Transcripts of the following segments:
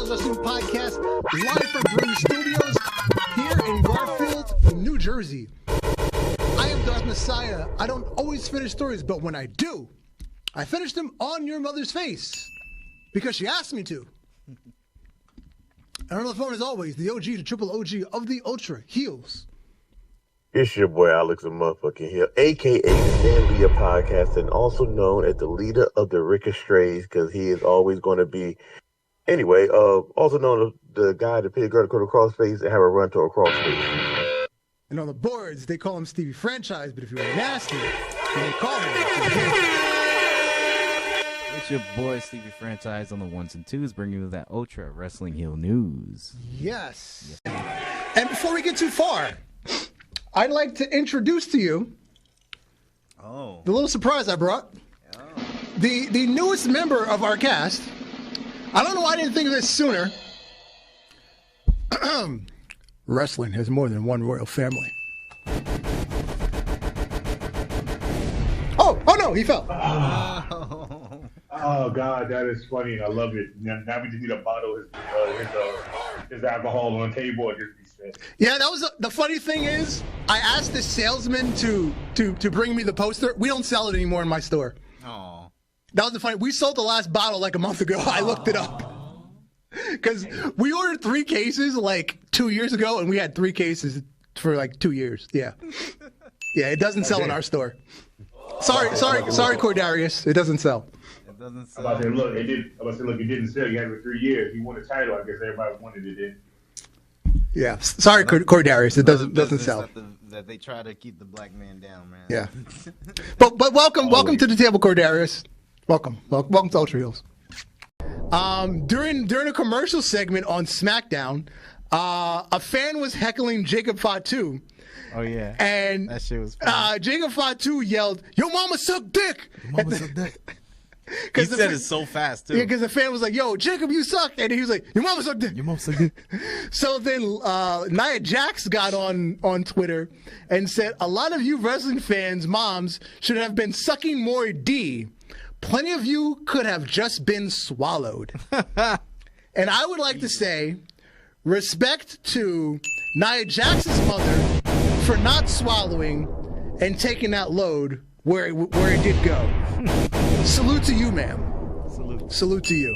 Heelz Wrestling Podcast, live from Bree Studios here in Garfield, New Jersey. I am Darth Messiah. I don't always finish stories, but when I do, I finish them on your mother's face because she asked me to. And on the phone, as always, the OG, the triple OG of the Ultra Heelz. It's your boy Alex the motherfucking Hill, a.k.a. the Stan Lee podcast, and also known as the leader of the Ricostrays, because he is always going to be, anyway, also known as the guy that paid a girl to go to crossface and have a run to a crossface. And on the boards, they call him Stevie Franchise, but if you were nasty, they call him. It's your boy Stevie Franchise on the ones and twos, bringing you that Ultra Wrestling Heel news. Yes. And before we get too far, I'd like to introduce to you the little surprise I brought. The newest member of our cast. I don't know why I didn't think of this sooner. Wrestling has more than one royal family. Oh no, he fell. Oh God, that is funny. I love it. Now we just need to bottle his alcohol on the table and just be set. Yeah, that was the funny thing is, I asked the salesman to bring me the poster. We don't sell it anymore in my store. Oh, that was the funny. We sold the last bottle like a month ago. I looked it up because we ordered 3 cases like 2 years ago, and we had 3 cases for like 2 years. Yeah, it doesn't sell in our store. Sorry, Cordarius, it doesn't sell. it doesn't I'm about to say, look, it didn't sell. You had it for 3 years. You won a title. I guess everybody wanted it then. Yeah, sorry, Cordarius, it doesn't sell. That they try to keep the black man down, man. Yeah, but welcome to the table, Cordarius. Welcome to Ultra Heelz. During a commercial segment on SmackDown, a fan was heckling Jacob Fatu. Oh yeah, and that shit was funny. Jacob Fatu yelled, "Yo, mama suck dick!" Your mama suck dick. He said it so fast too. Yeah, because the fan was like, "Yo, Jacob, you suck," and he was like, "Your mama suck dick." Your mama suck dick. So then Nia Jax got on Twitter and said, "A lot of you wrestling fans' moms should have been sucking more D. Plenty of you could have just been swallowed." And I would like to say, respect to Nia Jax's mother for not swallowing and taking that load where it did go. Salute to you, ma'am. Salute to you.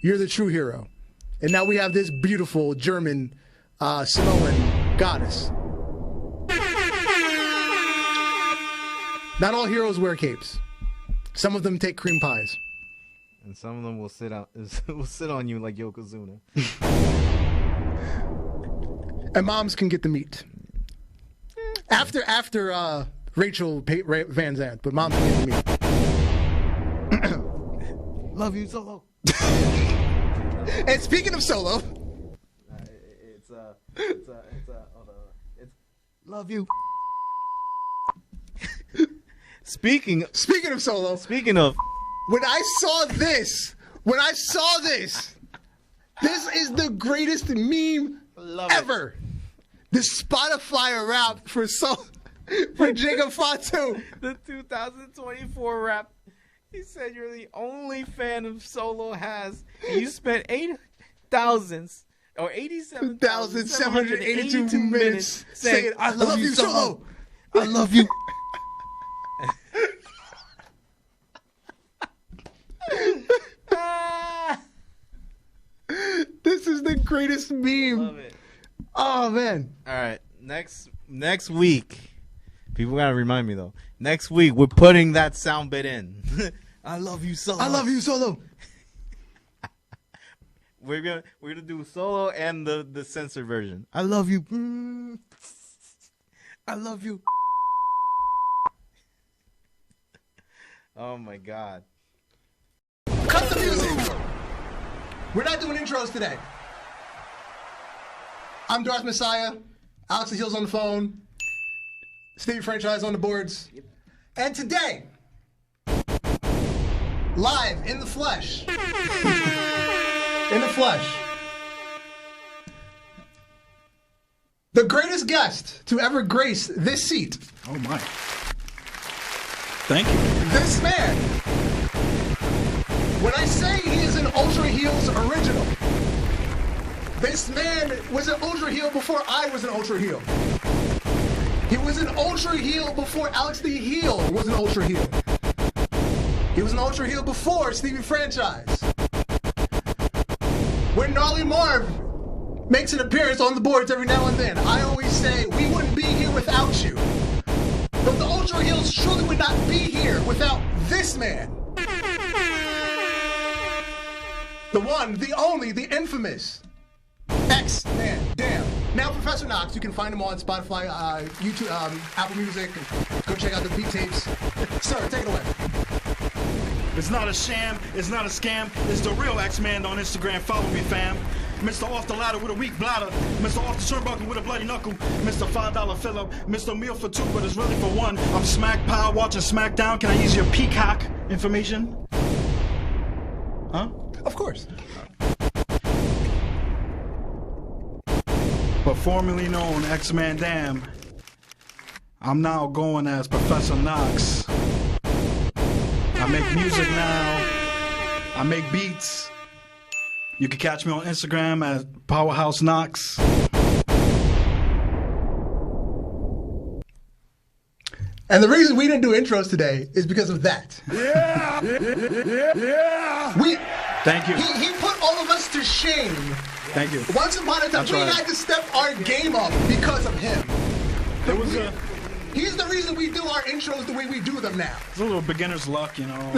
You're the true hero. And now we have this beautiful German Samoan goddess. Not all heroes wear capes. Some of them take cream pies. And some of them will sit on you like Yokozuna. And moms can get the meat. After Rachel Van Zandt, but moms can get the meat. Love you, Solo. And speaking of Solo, it's love you. Speaking of Solo, when I saw this, this is the greatest meme ever. The Spotify rap for Jacob Fatu. The 2024 rap. He said you're the only fan of Solo has. And you spent 87,782 minutes saying, "I love you, Solo. I love you." This is the greatest meme. Love it. Oh man. All right, next week, people gotta remind me though. Next week we're putting that sound bit in. I love you, Solo. I love you, Solo. We're gonna do Solo and the censored version. I love you. I love you. Oh my God. Cut the music. We're not doing intros today. I'm Darth Messiah. Alex the Heelz on the phone. Stevie Franchise on the boards. Yep. And today, live in the flesh. The greatest guest to ever grace this seat. Oh my. Thank you. This man. When I say he is an Ultra Heelz original, was an Ultra Heel before I was an Ultra Heel. He was an Ultra Heel before Alex the Heel was an Ultra Heel. He was an Ultra Heel before Stevie Franchise. When Gnarly Marv makes an appearance on the boards every now and then, I always say, we wouldn't be here without you. But the Ultra Heels surely would not be here without this man. The one, the only, the infamous X-Man. Damn. Now Professor Knox, you can find him on Spotify, YouTube, Apple Music. Go check out the beat tapes. Sir, take it away. It's not a sham, it's not a scam, it's the real X-Man on Instagram, follow me fam. Mr. Off the Ladder with a weak bladder, Mr. Off the Turnbuckle with a bloody knuckle, Mr. $5 fill-up, Mr. Meal for two but it's really for one. I'm Smack Power watching SmackDown, can I use your Peacock information? Huh? Of course. But formerly known X-Man Dam, I'm now going as Professor Knox. I make music now. I make beats. You can catch me on Instagram at Powerhouse Knox. And the reason we didn't do intros today is because of that. Yeah! Thank you. He put all of us to shame. Thank you. Once upon a time, we had to step our game up because of him. It was He's the reason we do our intros the way we do them now. it's a little beginner's luck, you know.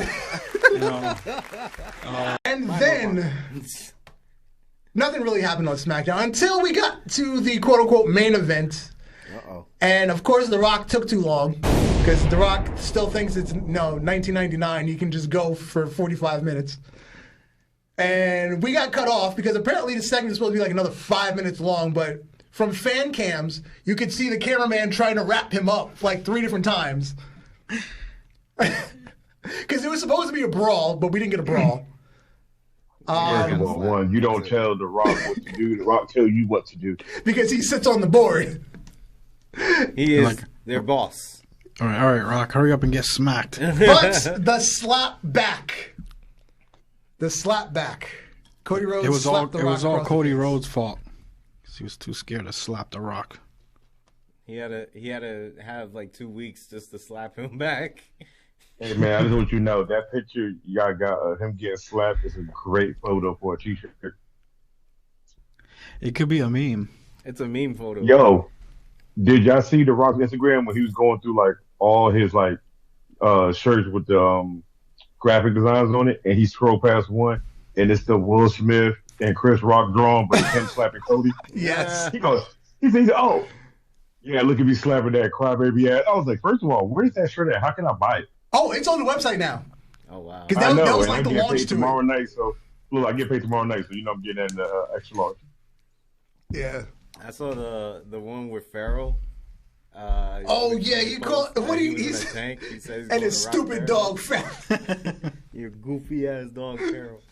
And then, nothing really happened on SmackDown until we got to the quote-unquote main event. Uh-oh. And, of course, The Rock took too long because The Rock still thinks it's, 1999. He can just go for 45 minutes. And we got cut off because apparently the segment is supposed to be like another 5 minutes long, but from fan cams, you could see the cameraman trying to wrap him up like 3 different times. Because it was supposed to be a brawl, but we didn't get a brawl. One, you don't tell The Rock what to do. The Rock tell you what to do. Because he sits on the board. He is their boss. All right, Rock, hurry up and get smacked. But the slap back. The slap back. Cody Rhodes It was all slapped The Rock across Cody the face. Rhodes' fault. He was too scared to slap The Rock. He had to have like 2 weeks just to slap him back. Hey man, I just want you to know that picture y'all got of him getting slapped is a great photo for a t-shirt. It could be a meme. It's a meme photo. Yo, did y'all see The Rock's Instagram when he was going through like all his like shirts with the graphic designs on it, and he scrolled past one, and it's the Will Smith and Chris Rock drawn, but it's him slapping Cody. Yes. He goes, he thinks, oh, yeah, look at me slapping that crybaby ass. I was like, first of all, where's that shirt at? How can I buy it? Oh, it's on the website now. Oh wow. Because I know, that was and like I'm the getting launch paid to tomorrow it. night, so look, I get paid tomorrow night, so you know I'm getting that in the extra large. Yeah. I saw the one with Farrell. Oh yeah, he called. What he he was in he's a tank. He said he's and going his to rock stupid Farrell. dog fat. Your goofy ass dog Farrell.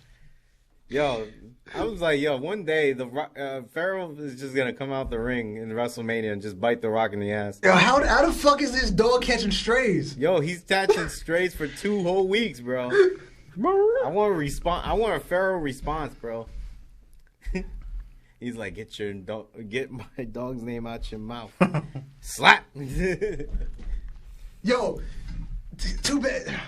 Yo, I was like, one day the Farrell is just gonna come out the ring in WrestleMania and just bite The Rock in the ass. Yo, how the fuck is this dog catching strays? Yo, he's catching strays for 2 whole weeks, bro. I want a Farrell response, bro. He's like, get my dog's name out your mouth. Slap. Yo, too bad.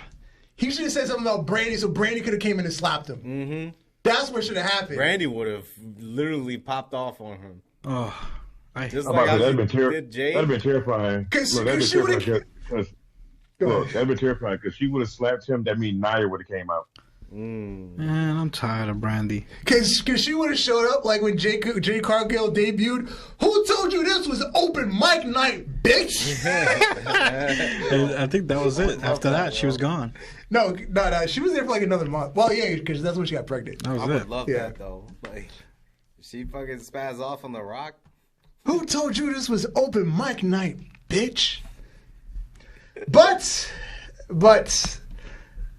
He should have said something about Brandy, so Brandy could have came in and slapped him. Mm-hmm. That's what should have happened. Randy would have literally popped off on him. Oh, Just I'm like about to say, how that'd did Jay. been terrifying. Because Look, that'd been she would terrifying. have. That'd been terrifying because she would have slapped him. That means Nia would have came out. man, I'm tired of Brandy. Because she would have showed up like when Jay Cargill debuted. Who told you this was open mic night, bitch? And I think that was it. After that, she was gone. No. She was there for like another month. Well, yeah, because that's when she got pregnant. That was I it. would love Yeah. that though. Like, she fucking spaz off on The Rock. Who told you this was open mic night, bitch? But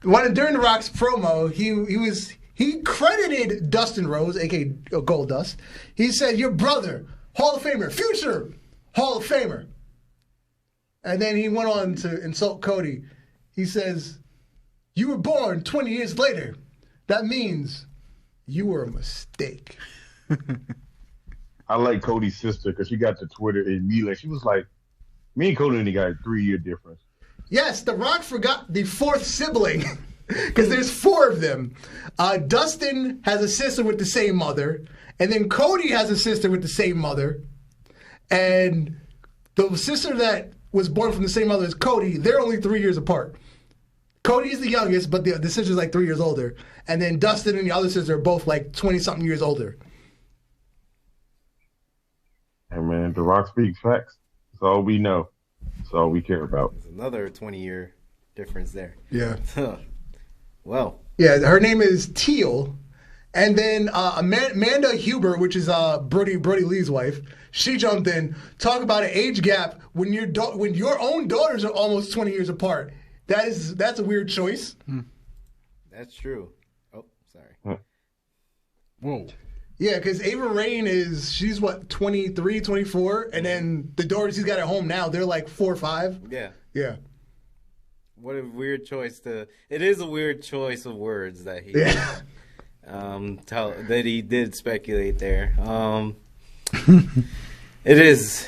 during The Rock's promo, he credited Dustin Rhodes, aka Gold Dust. He said, "Your brother, Hall of Famer, future Hall of Famer." And then he went on to insult Cody. He says, "You were born 20 years later. That means you were a mistake." I like Cody's sister because she got to Twitter immediately. She was like, me and Cody only got a 3-year difference. Yes, The Rock forgot the fourth sibling because there's 4 of them. Dustin has a sister with the same mother, and then Cody has a sister with the same mother, and the sister that was born from the same mother as Cody, they're only 3 years apart. Cody is the youngest, but the sister's like 3 years older, and then Dustin and the other sister are both like 20-something years older. Hey man, The Rock speaks facts. That's all we know. That's all we care about. There's another 20-year difference there. Yeah. Well. Yeah, her name is Teal. And then Amanda Huber, which is Brody Lee's wife, she jumped in. Talk about an age gap when your own daughters are almost 20 years apart. That's a weird choice. That's true. Oh, sorry. Whoa. Yeah, because Ava Rain she's what, 23, 24? And then the daughters he's got at home now, they're like 4 or 5. Yeah. Yeah. What a weird choice it is a weird choice of words that he that he did speculate there. It is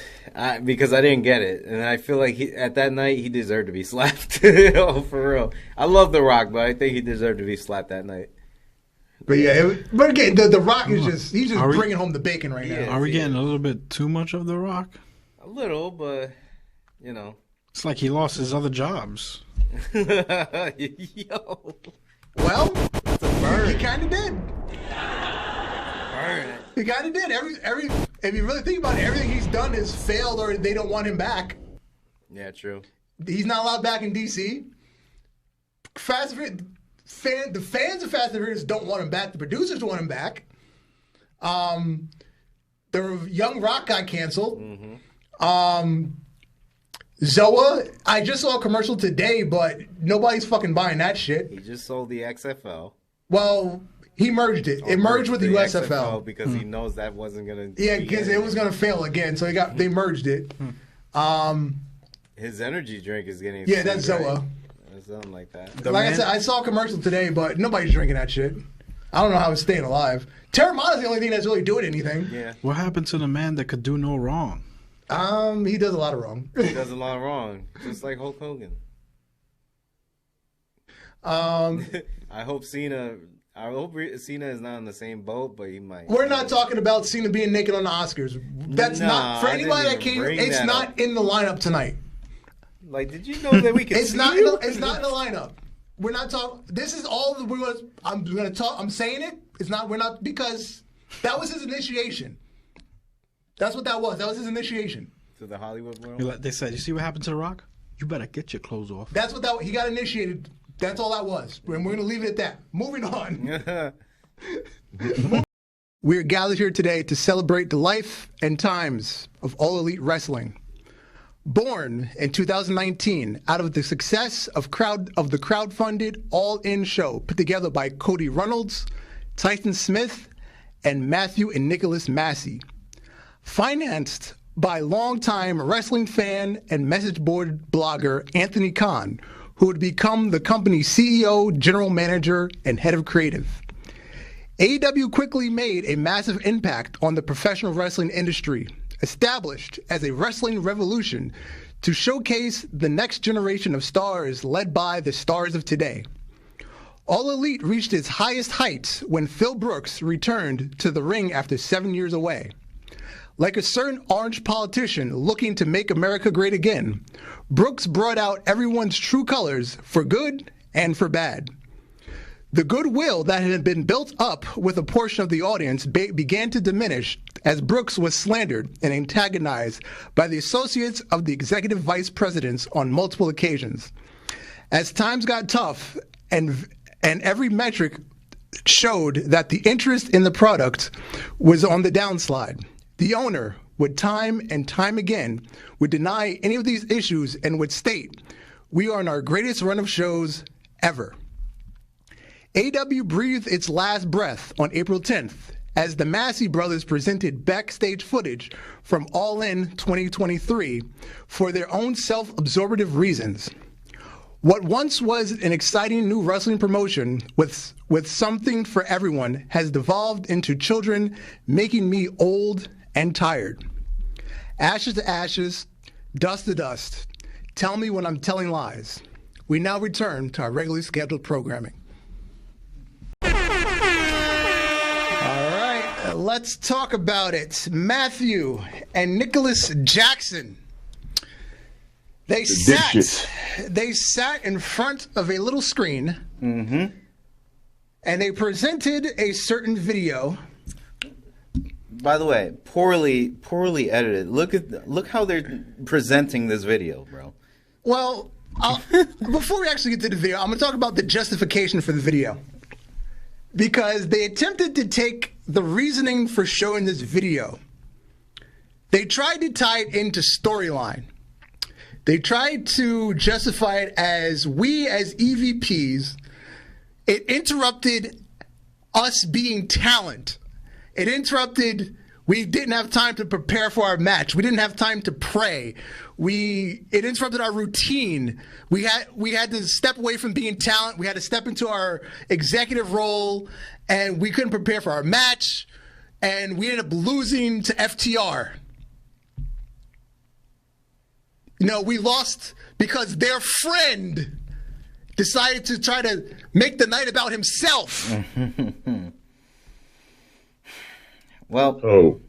because I didn't get it, and I feel like at that night he deserved to be slapped. Oh, for real. I love The Rock, but I think he deserved to be slapped that night. But yeah, but again, the Rock is he's just bringing home the bacon right now. Are we getting a little bit too much of The Rock? A little, but you know, it's like he lost his other jobs. Yo. Well, he kind of did. Burn. He kind of did. Every if you really think about it, everything he's done has failed, or they don't want him back. Yeah, true. He's not allowed back in DC. The fans of Fast and Furious don't want him back. The producers want him back. The Young Rock got canceled. Mm-hmm. Zoa, I just saw a commercial today, but nobody's fucking buying that shit. He just sold the XFL. Well, he merged it. It merged with the USFL. XFL because he knows that wasn't gonna. Yeah, because it was gonna fail again, so they merged it. His energy drink is getting. Yeah, that's Zoa. Right? Something like that. I said, I saw a commercial today, but nobody's drinking that shit. I don't know how it's staying alive. Terramana's the only thing that's really doing anything. Yeah. What happened to the man that could do no wrong? He does a lot of wrong. He does a lot wrong, just like Hulk Hogan. I hope Cena is not in the same boat, but he might. We're not talking about Cena being naked on the Oscars. That's not for anybody that came. It's not in the lineup tonight. Like, did you know that we could? It's not in the lineup. We're not talking. This is all I'm going to talk. I'm saying it. It's not. We're not, because that was his initiation. That's what that was. That was his initiation to the Hollywood world. Like they said, you see what happened to The Rock? You better get your clothes off. That's what he got initiated. That's all that was. And we're going to leave it at that. Moving on. We're gathered here today to celebrate the life and times of All Elite Wrestling. Born in 2019 out of the success of the crowdfunded All In show put together by Cody Reynolds, Tyson Smith, and Matthew and Nicholas Massey. Financed by longtime wrestling fan and message board blogger Anthony Khan, who would become the company's CEO, general manager, and head of creative. AEW quickly made a massive impact on the professional wrestling industry, established as a wrestling revolution to showcase the next generation of stars led by the stars of today. All Elite reached its highest heights when Phil Brooks returned to the ring after 7 years away. Like a certain orange politician looking to make America great again, Brooks brought out everyone's true colors for good and for bad. The goodwill that had been built up with a portion of the audience began to diminish as Brooks was slandered and antagonized by the associates of the executive vice presidents on multiple occasions. As times got tough and every metric showed that the interest in the product was on the downslide, the owner would time and time again would deny any of these issues and would state, "We are in our greatest run of shows ever." AEW breathed its last breath on April 10th as the Massey brothers presented backstage footage from All In 2023 for their own self-absorptive reasons. What once was an exciting new wrestling promotion with something for everyone has devolved into children making me old and tired. Ashes to ashes, dust to dust. Tell me when I'm telling lies. We now return to our regularly scheduled programming. All right, let's talk about it. Matthew and Nicholas Jackson. They sat in front of a little screen, and they presented a certain video. By the way, poorly edited. Look how they're presenting this video, bro. Well, before we actually get to the video, I'm going to talk about the justification for the video. Because they attempted to take the reasoning for showing this video. They tried to tie it into storyline. They tried to justify it as we as EVPs, it interrupted us being talent. It interrupted, we didn't have time to prepare for our match. We didn't have time to pray. It interrupted our routine. We had to step away from being talent. We had to step into our executive role, and we couldn't prepare for our match, and we ended up losing to FTR. We lost because their friend decided to try to make the night about himself. Well, go,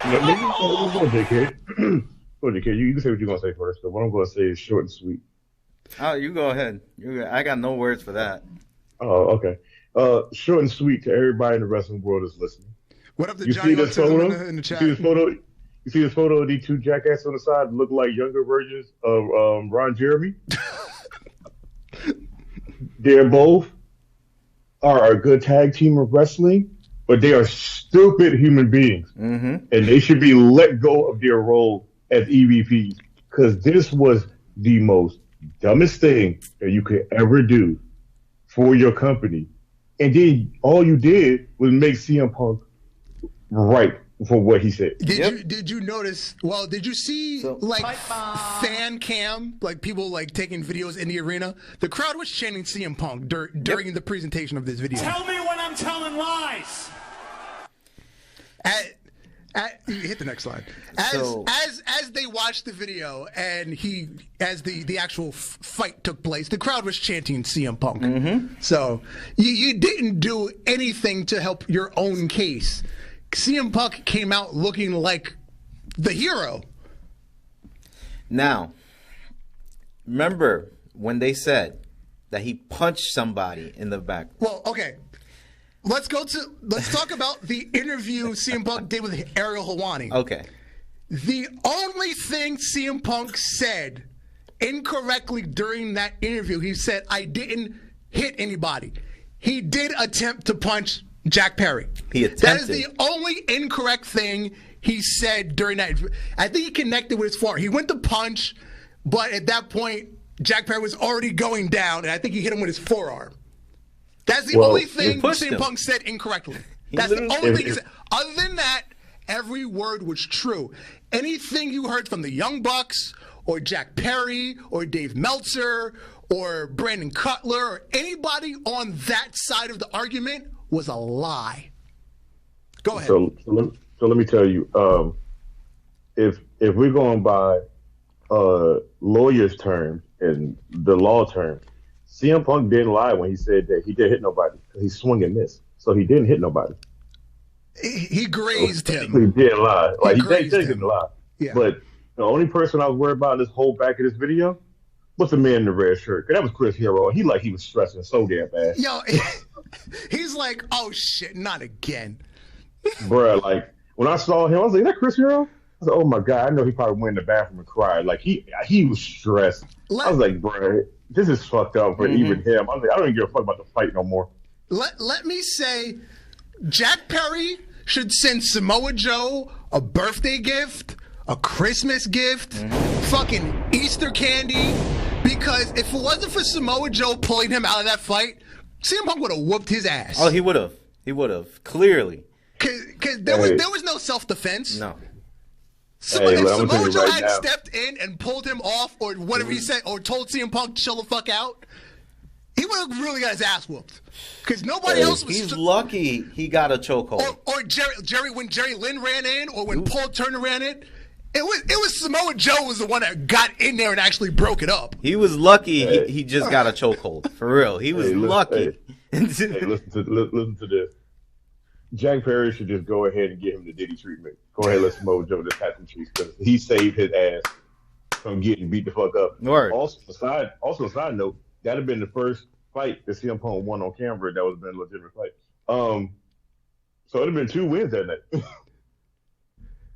JK. Go, JK. You can say what you're going to say first, but what I'm going to say is short and sweet. Oh, you go ahead. I got no words for that. Oh, okay. Short and sweet to everybody in the wrestling world that's listening. What up to you Johnny see this photo? in the chat? You see this photo of these two jackasses on the side look like younger versions of Ron Jeremy? They're both are a good tag team of wrestling, but they are stupid human beings. And they should be let go of their role as EVPs, because this was the most dumbest thing that you could ever do for your company. And then all you did was make CM Punk right for what he said. Did you notice? Well, did you see fan cam, like people like taking videos in the arena? The crowd was chanting CM Punk during the presentation of this video. Tell me when I'm telling lies. You hit the next slide. As they watched the video and as the actual fight took place, the crowd was chanting CM Punk. So you didn't do anything to help your own case. CM Punk came out looking like the hero. Now, remember when they said that he punched somebody in the back? Well, okay. Let's talk about the interview CM Punk did with Ariel Helwani. Okay. The only thing CM Punk said incorrectly during that interview, he said, I didn't hit anybody. He did attempt to punch Jack Perry. He attempted. That is the only incorrect thing he said during that. I think he connected with his forearm. He went to punch, but at that point, Jack Perry was already going down, and I think he hit him with his forearm. That's the only thing CM Punk said incorrectly. That's the only thing he said. Other than that, every word was true. Anything you heard from the Young Bucks or Jack Perry or Dave Meltzer or Brandon Cutler or anybody on that side of the argument was a lie. Go ahead. So let me tell you, if we're going by lawyers' terms and the law terms, CM Punk didn't lie when he said that he didn't hit nobody. He swung and missed, so he didn't hit nobody. He grazed him. He didn't lie. He didn't lie. Yeah. But the only person I was worried about in this whole back of this video was the man in the red shirt. That was Chris Hero. He was stressing so damn bad. Yo, he's like, oh shit, not again. Bruh, like when I saw him, I was like, is that Chris Hero? I was like, oh my God, I know he probably went in the bathroom and cried. Like he was stressed. I was like, bruh, this is fucked up for even him. I was like, I don't even give a fuck about the fight no more. Let me say, Jack Perry should send Samoa Joe a birthday gift, a Christmas gift, fucking Easter candy, because if it wasn't for Samoa Joe pulling him out of that fight, CM Punk would have whooped his ass. Oh, he would have. He would have. Clearly. Because there was no self-defense. No. If Samoa Joe had now. stepped in and pulled him off or whatever he said, or told CM Punk to chill the fuck out, he would have really got his ass whooped. Because nobody else was... He's lucky he got a chokehold. Or when Jerry Lynn ran in, or when Paul Turner ran in, it was Samoa Joe was the one that got in there and actually broke it up. He was lucky he just got a chokehold. For real. He was lucky. Listen to this. Jack Perry should just go ahead and get him the Diddy treatment. Go ahead and let Samoa Joe just have some treats because he saved his ass from getting beat the fuck up. Word. Also, a side note, that'd have been the first fight that CM Punk won on camera that was been a legitimate fight. So it'd have been 2 wins that night.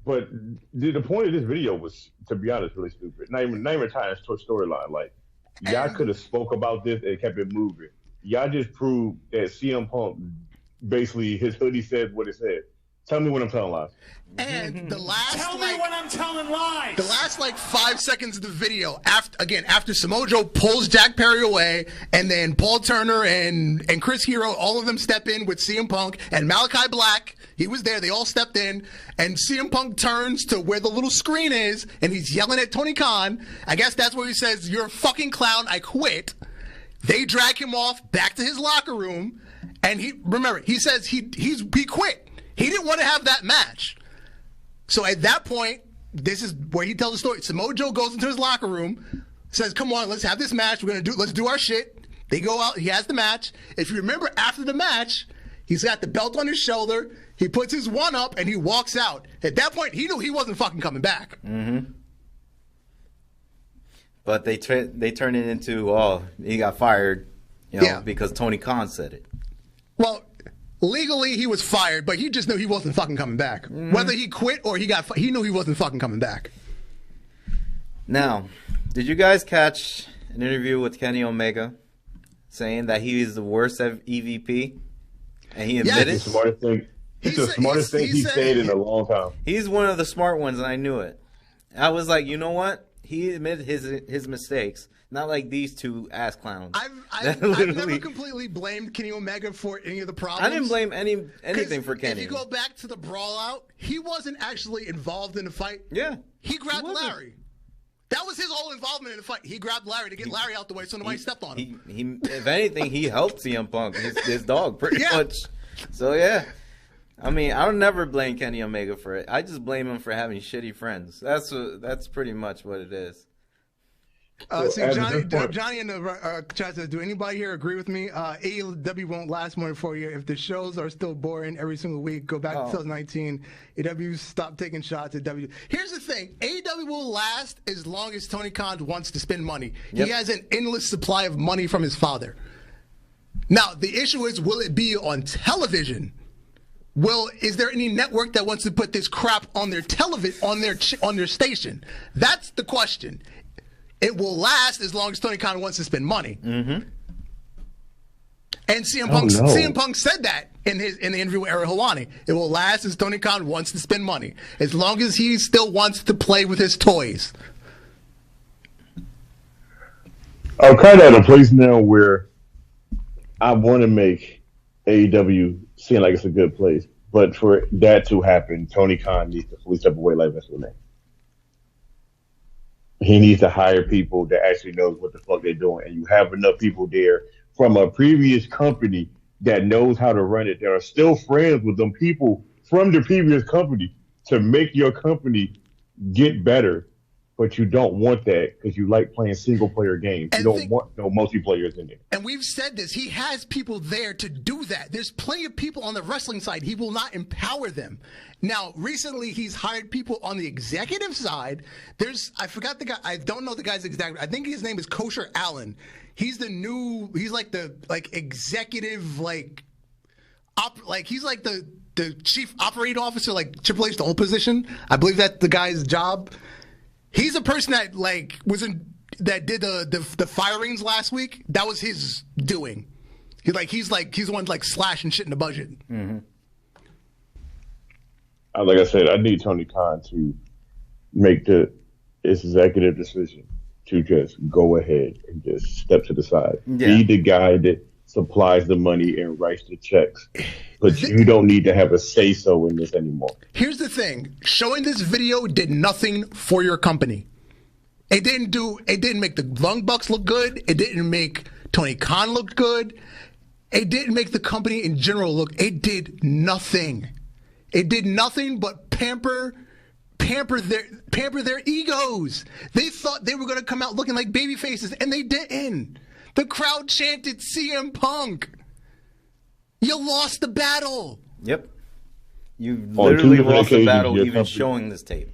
But the point of this video was, to be honest, really stupid. Not even tying to storyline. Like, y'all could have spoke about this and kept it moving. Y'all just proved that CM Punk, basically, his hoodie said what it said. Tell me when I'm telling lies. And the last Tell me when I'm telling lies. The last 5 seconds of the video, after Samoa Joe pulls Jack Perry away, and then Paul Turner and Chris Hero, all of them step in with CM Punk and Malachi Black. He was there. They all stepped in, and CM Punk turns to where the little screen is, and he's yelling at Tony Khan. I guess that's where he says, "You're a fucking clown. I quit." They drag him off back to his locker room, and he says he quit. He didn't want to have that match. So at that point, this is where he tells the story. Samoa Joe goes into his locker room, says, "Come on, let's have this match. Let's do our shit." They go out. He has the match. If you remember, after the match, he's got the belt on his shoulder. He puts his one up and he walks out. At that point, he knew he wasn't fucking coming back. Mm-hmm. But they turn it into, he got fired, because Tony Khan said it. Well, legally he was fired, but he just knew he wasn't fucking coming back. Whether he quit or he knew he wasn't fucking coming back. Now, did you guys catch an interview with Kenny Omega saying that he is the worst EVP? And he admitted It's the smartest thing. It's the smartest thing he said in a long time. He's one of the smart ones, and I knew it. I was like, you know what? He admitted his mistakes. Not like these two ass clowns. I've never completely blamed Kenny Omega for any of the problems. I didn't blame anything for Kenny. If you go back to the brawl out, he wasn't actually involved in the fight. Yeah. He grabbed Larry. That was his whole involvement in the fight. He grabbed Larry to get Larry out the way so nobody stepped on him. He if anything, he helped CM Punk, his dog, pretty much. So, yeah. I mean, I'll never blame Kenny Omega for it. I just blame him for having shitty friends. That's pretty much what it is. Johnny in the chat says, "Do anybody here agree with me? AEW won't last more than 4 years. If the shows are still boring every single week, go back to 2019. AEW stop taking shots at W." Here's the thing: AEW will last as long as Tony Khan wants to spend money. Yep. He has an endless supply of money from his father. Now, the issue is, will it be on television? Is there any network that wants to put this crap on their television, on their station? That's the question. It will last as long as Tony Khan wants to spend money. Mm-hmm. And CM Punk said that in the interview with Ariel Helwani. It will last as Tony Khan wants to spend money, as long as he still wants to play with his toys. I'm kind of at a place now where I want to make AEW seem like it's a good place, but for that to happen, Tony Khan needs to fully step away like Vince McMahon. He needs to hire people that actually knows what the fuck they're doing, and you have enough people there from a previous company that knows how to run it. That are still friends with them people from the previous company to make your company get better. But you don't want that because you like playing single-player games. You don't want no multiplayers in there. And we've said this. He has people there to do that. There's plenty of people on the wrestling side. He will not empower them. Now, recently, he's hired people on the executive side. I forgot the guy. I don't know the guy's exact. I think his name is Kosher Allen. He's like the executive, he's like the chief operating officer, like Triple H, the old position. I believe that's the guy's job. He's a person that that did the firings last week. That was his doing. He's the one slashing shit in the budget. Mm-hmm. Like I said, I need Tony Khan to make his executive decision to just go ahead and just step to the side. Yeah. Be the guy that supplies the money and writes the checks. But you don't need to have a say-so in this anymore. Here's the thing. Showing this video did nothing for your company. It didn't make the Young Bucks look good. It didn't make Tony Khan look good. It didn't make the company in general look. It did nothing. It did nothing but pamper their egos. They thought they were going to come out looking like baby faces, and they didn't. The crowd chanted CM Punk. You lost the battle. Yep. You literally lost the battle even company, showing this tape.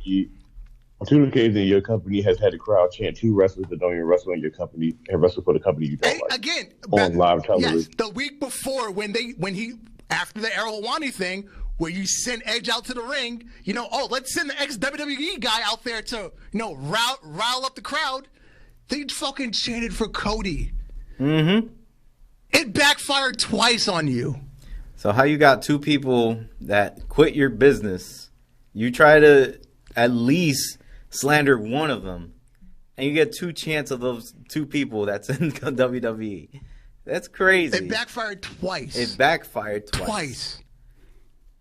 On 2 occasions, your company has had the crowd chant 2 wrestlers that don't even wrestle in your company and wrestle for the company you don't like. Again, on live television. Yes, the week before when he after the Errol Wani thing, where you send Edge out to the ring, let's send the ex-WWE guy out there to, rile up the crowd. They fucking chanted for Cody. Mm-hmm. It backfired twice on you. So how you got 2 people that quit your business, you try to at least slander one of them, and you get 2 chants of those 2 people that's in WWE. That's crazy. It backfired twice. Twice.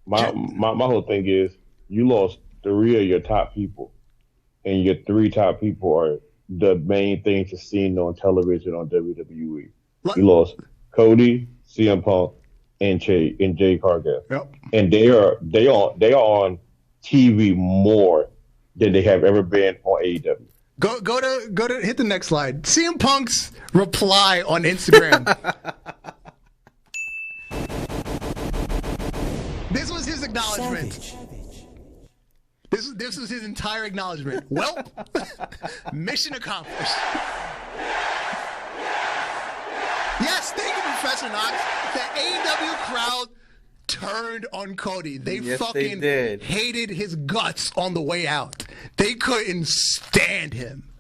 My whole thing is you lost 3 of your top people, and your 3 top people are the main things to seen on television on WWE. You lost Cody, CM Punk, and Jay Cargill. Yep. And they are on TV more than they have ever been on AEW. Go to hit the next slide. CM Punk's reply on Instagram. This was his acknowledgement. This was his entire acknowledgement. Well, mission accomplished. Yes, thank you, Professor Knox. The AEW crowd turned on Cody. They fucking hated his guts on the way out. They couldn't stand him.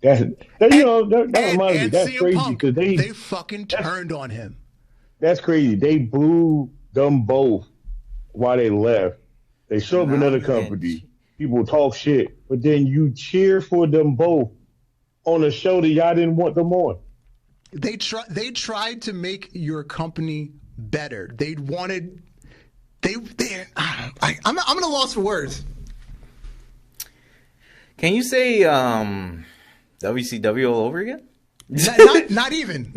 That reminds me. That's crazy because they fucking turned on him. That's crazy. They booed them both while they left. They show up another company. People talk shit, but then you cheer for them both on a show that y'all didn't want them on. They tried to make your company better. I'm at a loss for words. Can you say WCW all over again? Not even.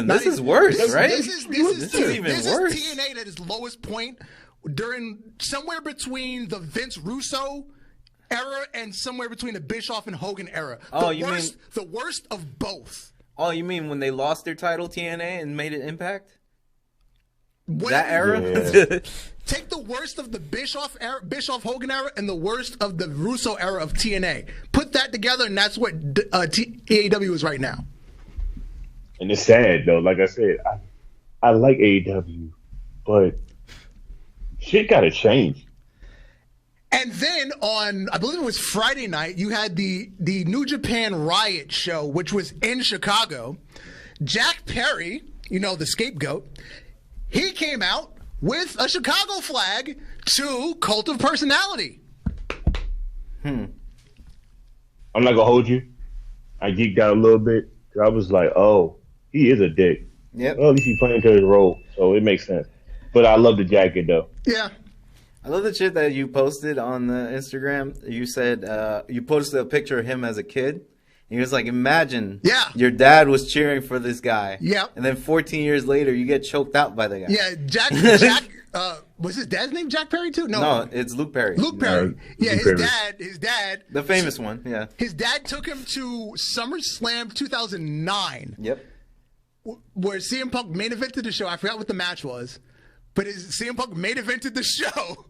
This is worse, right? This is even worse. This is TNA at its lowest point during somewhere between the Vince Russo era and somewhere between the Bischoff and Hogan era. The worst of both. Oh, you mean when they lost their title TNA and made it Impact? That era? Yeah. Take the worst of the Bischoff Hogan era and the worst of the Russo era of TNA. Put that together, and that's what AEW is right now. And it's sad though. Like I said, I like AEW, but shit gotta change. And then on, I believe it was Friday night, you had the New Japan Riot show, which was in Chicago. Jack Perry, the scapegoat, he came out with a Chicago flag to Cult of Personality. I'm not gonna hold you. I geeked out a little bit. I was like, oh, he is a dick. Yep. Well, at least he's playing to his role, so it makes sense. But I love the jacket though. Yeah. I love the shit that you posted on the Instagram. You said you posted a picture of him as a kid. And he was like, imagine your dad was cheering for this guy. Yeah. And then 14 years later, you get choked out by the guy. Yeah, Jack was his dad's name Jack Perry too? No, it's Luke Perry. Luke Perry. Yeah, Luke Perry. His dad. The famous one, yeah. His dad took him to SummerSlam 2009. Yep. Where CM Punk main evented the show. I forgot what the match was. But CM Punk main evented the show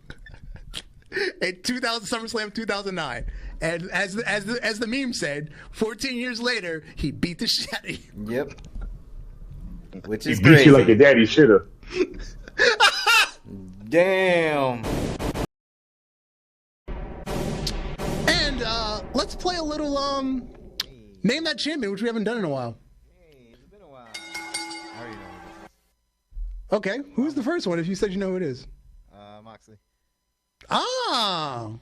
at SummerSlam 2009, and as the meme said, 14 years later he beat the shit out of you. Yep. Which He is beat crazy. you like your daddy should have. Damn. And let's play a little Name That Champion, which we haven't done in a while. It's been a while. I already know who this is. Okay, who's the first one? If you said you know who it is. Moxley. Oh,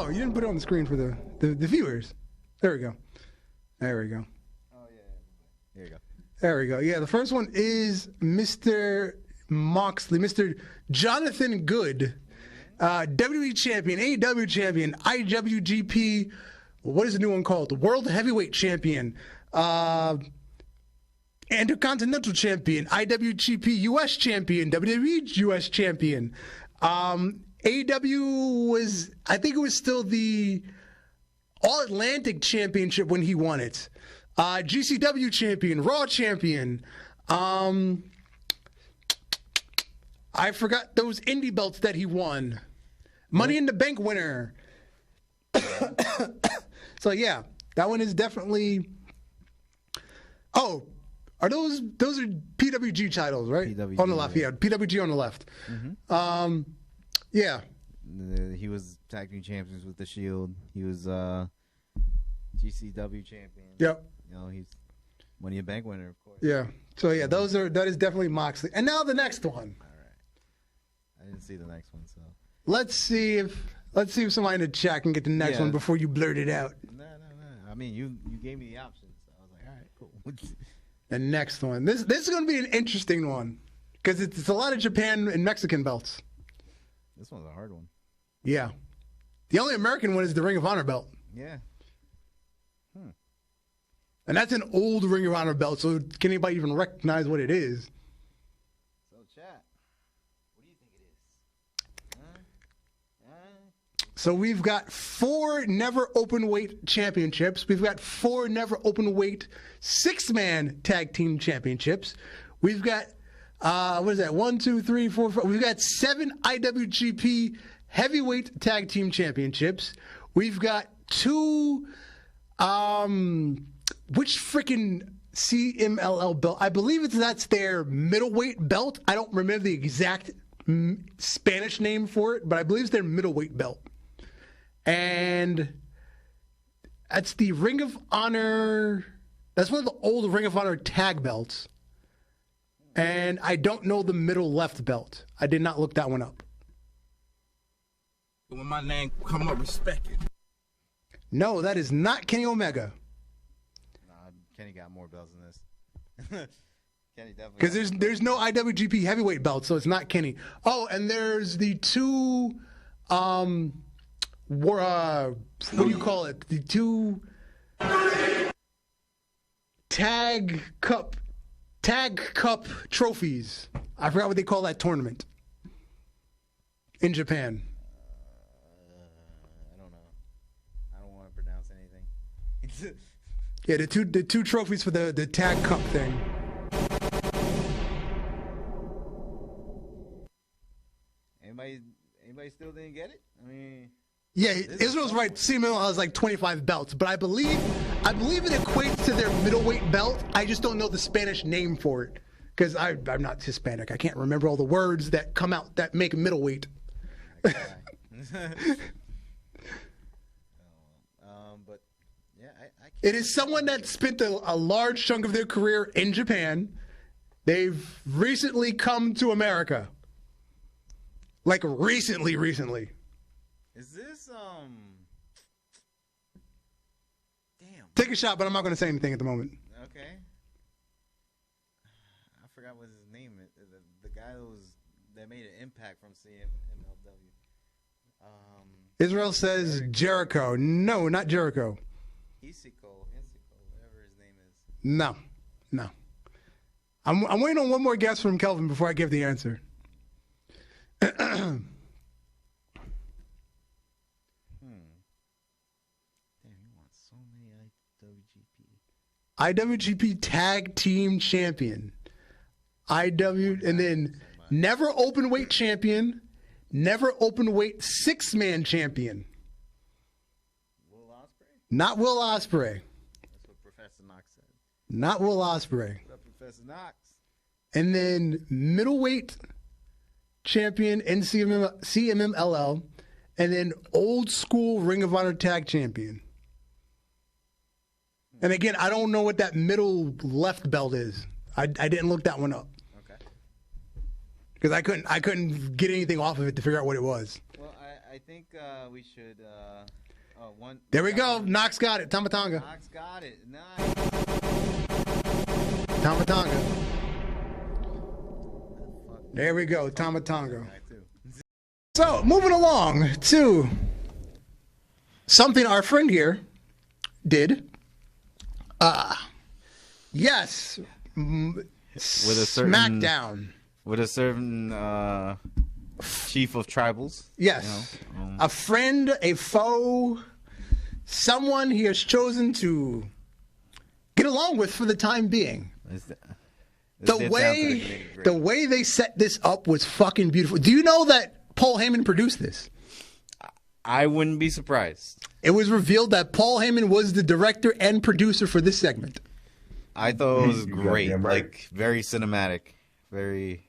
you didn't put it on the screen for the viewers. There we go. Oh, yeah. Here you go. There we go. Yeah, the first one is Mr. Moxley, Mr. Jonathan Good, WWE Champion, AEW Champion, IWGP, what is the new one called? The World Heavyweight Champion, Intercontinental Champion, IWGP US Champion, WWE US Champion. AEW was, I think it was still the All-Atlantic Championship when he won it. GCW Champion, Raw Champion. I forgot those indie belts that he won. Money in the Bank winner. So yeah, that one is definitely. Oh, are those are PWG titles, right? PWG, on the left, yeah. PWG on the left. Mm-hmm. Yeah. He was tag team champions with the Shield. He was GCW champion. Yep. You know, he's Money in the Bank winner, of course. Yeah. So yeah, that is definitely Moxley. And now the next one. All right. I didn't see the next one, so Let's see if somebody in the chat can get the next one before you blurt it out. No. I mean, you gave me the option, so I was like, all right, cool. The next one. This is going to be an interesting one because it's a lot of Japan and Mexican belts. This one's a hard one. Yeah. The only American one is the Ring of Honor belt. Yeah. And that's an old Ring of Honor belt, so can anybody even recognize what it is? So, chat, what do you think it is? So we've got 4 never open weight championships. We've got 4 never open weight 6-man tag team championships. We've got, what is that? 1, 2, 3, 4, 5. We've got 7 IWGP heavyweight tag team championships. We've got 2, which freaking CMLL belt? I believe that's their middleweight belt. I don't remember the exact Spanish name for it, but I believe it's their middleweight belt. And that's the Ring of Honor. That's one of the old Ring of Honor tag belts. And I don't know the middle left belt. I did not look that one up. When my name come up, respect it. No, that is not Kenny Omega. Nah, Kenny got more belts than this. Kenny definitely. Because there's no IWGP heavyweight belt, so it's not Kenny. Oh, and there's the 2, what do you call it? The 2 tag cup trophies. I forgot what they call that tournament in Japan. I don't know. I don't want to pronounce anything. Yeah, the two trophies for the tag cup thing. Anybody still didn't get it? I mean, yeah, Israel's right. CML has like 25 belts, but I believe it equates to their middleweight belt. I just don't know the Spanish name for it because I'm not Hispanic. I can't remember all the words that come out that make middleweight. but yeah, I can't. It is someone that spent a large chunk of their career in Japan. They've recently come to America. Like recently. Is this Damn. Take a shot, but I'm not going to say anything at the moment. Okay. I forgot what his name is. The guy that made an impact from CMLW. Israel says Jericho. No, not Jericho. Isiko, whatever his name is. No. I'm waiting on one more guess from Kelvin before I give the answer. Damn, you want so many IWGP Tag Team Champion. And then never open weight champion, never open weight 6-man champion. Will Ospreay? Not Will Ospreay. That's what Professor Knox said. Not Will Ospreay. What's up, Professor Knox? And then middleweight champion in CMMLL, and then old school Ring of Honor tag champion. And again, I don't know what that middle left belt is. I didn't look that one up. Okay. Because I couldn't get anything off of it to figure out what it was. Well, I think we should. There we go. Knox got it. Tamatanga. Knox got it. Nice. Tamatanga. There we go. Tamatanga. So, moving along to something our friend here did. Yes, with a certain SmackDown. with a certain chief of tribals. Yes. You know, a friend, a foe, someone he has chosen to get along with for the time being. The way they set this up was fucking beautiful. Do you know that Paul Heyman produced this? I wouldn't be surprised. It was revealed that Paul Heyman was the director and producer for this segment. I thought it was great. Yeah, right. Like, very cinematic. The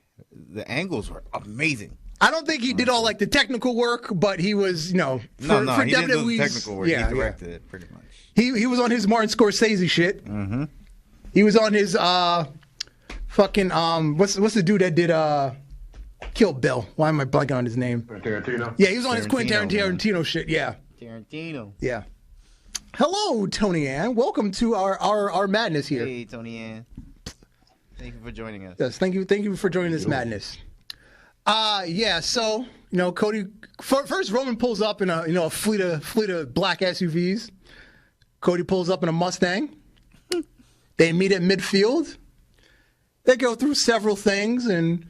angles were amazing. I don't think he did all like the technical work, but he was, he didn't do the technical work. He directed it pretty much. He was on his Martin Scorsese shit. Mm-hmm. He was on his fucking what's the dude that did Kill Bill? Why am I blanking on his name? Tarantino. Yeah, he was on his Quentin Tarantino, Tarantino shit. Yeah. Tarantino. Yeah. Hello, Tony Ann. Welcome to our madness here. Hey, Tony Ann. Thank you for joining us. Yes, thank you for joining this madness. Yeah. So Cody. First, Roman pulls up in a fleet of black SUVs. Cody pulls up in a Mustang. They meet at midfield. They go through several things, and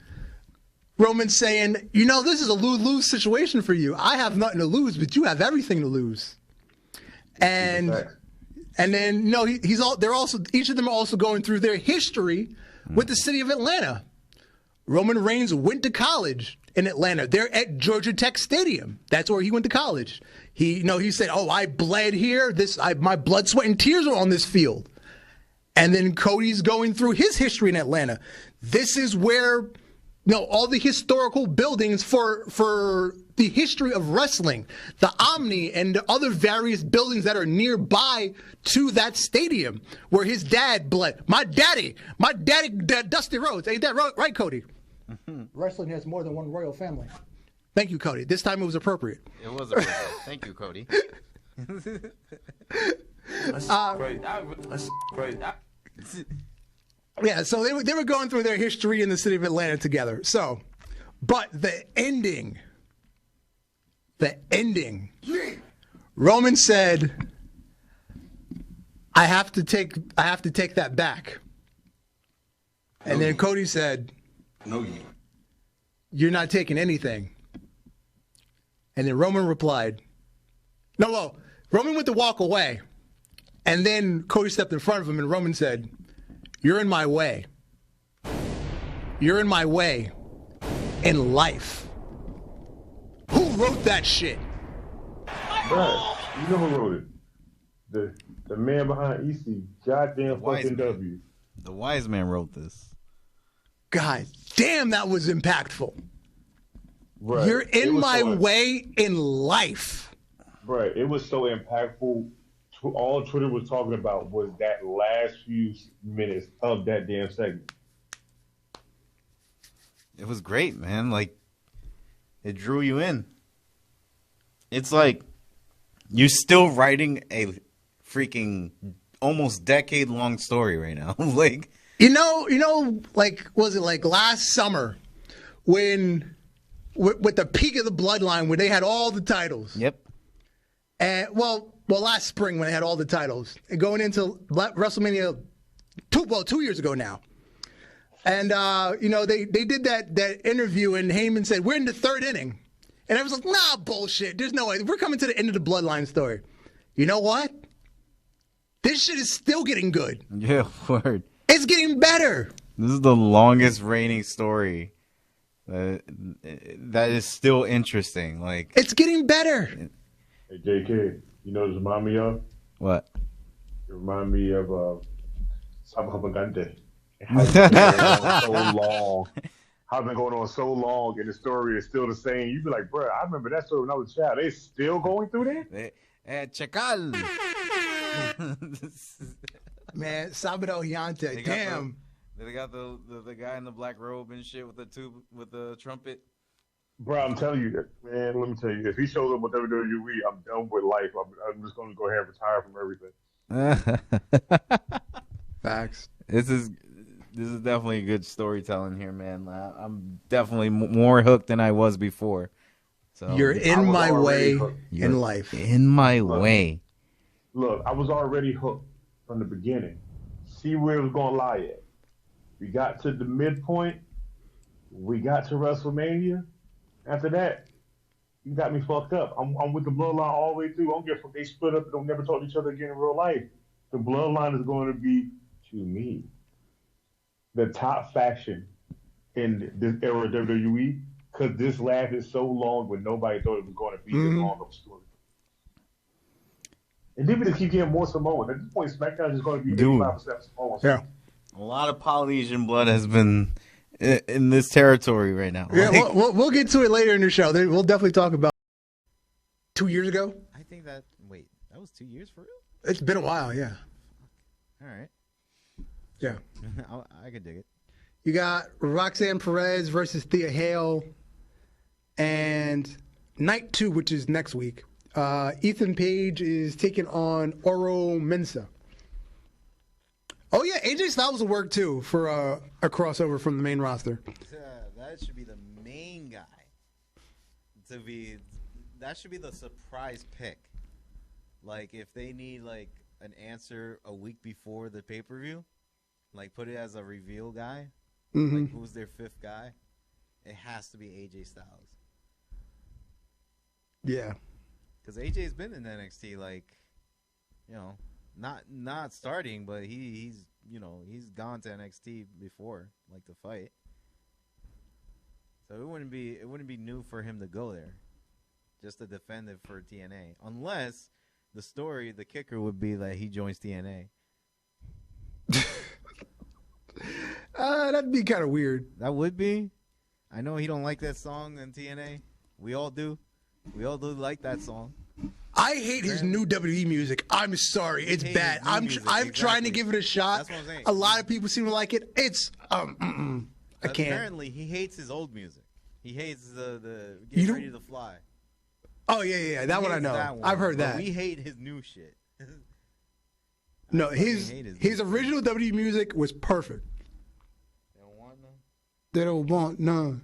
Roman's saying, this is a lose-lose situation for you. I have nothing to lose, but you have everything to lose. And then each of them are also going through their history with the city of Atlanta. Roman Reigns went to college in Atlanta. They're at Georgia Tech Stadium. That's where he went to college. He said, "Oh, I bled here. My blood, sweat, and tears are on this field." And then Cody's going through his history in Atlanta. This is where all the historical buildings for the history of wrestling, the Omni and the other various buildings that are nearby to that stadium where his dad bled. My daddy, Dusty Rhodes. Ain't that right, Cody? Mm-hmm. Wrestling has more than one royal family. Thank you, Cody. This time it was appropriate. It was appropriate. Thank you, Cody. Yeah, so they were going through their history in the city of Atlanta together. So, but the ending. Roman said, "I have to take that back." And then Cody said, No, "You're not taking anything." And then Roman replied, Roman went to walk away. And then Cody stepped in front of him and Roman said, "You're in my way. You're in my way in life." Who wrote that shit? Right. You know who wrote it? The man behind EC, goddamn fucking W. The wise man wrote this. God damn, that was impactful. Right. You're in my way in life. Right. It was so impactful. All Twitter was talking about was that last few minutes of that damn segment. It was great, man. Like, it drew you in. It's like you're still writing a freaking almost decade-long story right now. Like, like, was it like last summer when with the peak of the bloodline where they had all the titles? Yep. And well, last spring when they had all the titles, and going into WrestleMania 2 years ago now. And they did that interview, and Heyman said, "We're in the third inning," and I was like, "Nah, bullshit. There's no way. We're coming to the end of the bloodline story." You know what? This shit is still getting good. Yeah, word. It's getting better. This is the longest reigning story that is still interesting. Like, it's getting better. Hey, JK, you know what it remind me of? What? It remind me of Sabahapagante. How it's been going on so long. How it's been going on so long, and the story is still the same. You be like, bro, I remember that story when I was a child. They still going through that? Chacal. Man, Sabado Hyante, damn. They got the guy in the black robe and shit with the tube with the trumpet. Bro, I'm telling you, man. Let me tell you, if he shows up with WWE, I'm done with life. I'm just going to go ahead and retire from everything. Facts. This is definitely good storytelling here, man. I'm definitely more hooked than I was before. So you're in my way in life. In my way. Look, I was already hooked from the beginning. See where it was going to lie at. We got to the midpoint. We got to WrestleMania. After that, you got me fucked up. I'm with the bloodline all the way through. I don't give a fuck. They split up and don't never talk to each other again in real life. The bloodline is going to be, to me, the top faction in this era of WWE, because this lasted so long when nobody thought it was going to be this long of a story. And then we just keep getting more Samoans. At this point, SmackDown is going to be 85% Samoans. Yeah. A lot of Polynesian blood has been in this territory right now. Yeah, we'll get to it later in the show. We'll definitely talk about 2 years ago. I think that, wait, that was 2 years for real? It's been a while, yeah. All right. Yeah. I could dig it. You got Roxanne Perez versus Thea Hale. And night 2, which is next week, Ethan Page is taking on Oro Mensah. Oh, yeah, AJ Styles will work, too, for a crossover from the main roster. That should be the main guy. That should be the surprise pick. Like, if they need, like, an answer a week before the pay-per-view, like, put it as a reveal guy. Mm-hmm. Like, who's their 5th guy? It has to be AJ Styles. Yeah. Because AJ's been in NXT, like, you know, not starting, but he's gone to NXT before, like, to fight. So it wouldn't be new for him to go there, just to defend it for TNA, unless the kicker would be that he joins TNA. That'd be kind of weird. That would be. I know he don't like that song in TNA. We all do. We all do like that song. I hate his new WWE music. I'm sorry, it's bad. I'm trying to give it a shot. That's what I'm saying. A lot of people seem to like it. It's I can't. Apparently, he hates his old music. He hates the Get Ready to Fly. Oh yeah. That one I know. I've heard that. We hate his new shit. No, his original WWE music was perfect. They don't want none. They don't want none.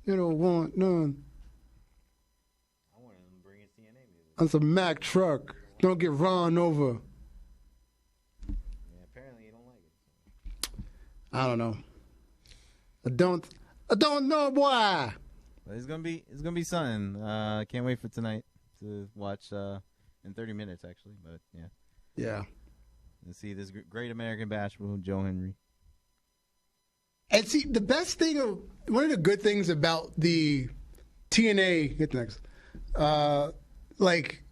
They don't want none. I want him to bring his TNA music. That's a Mack truck. Don't get run over. Yeah, apparently you don't like it. I don't know. I don't know why. But it's gonna be something. Can't wait for tonight to watch in 30 minutes actually. But yeah. Yeah. And see this Great American Bash with Joe Henry. And see, the best thing, one of the good things about the TNA, get the next, like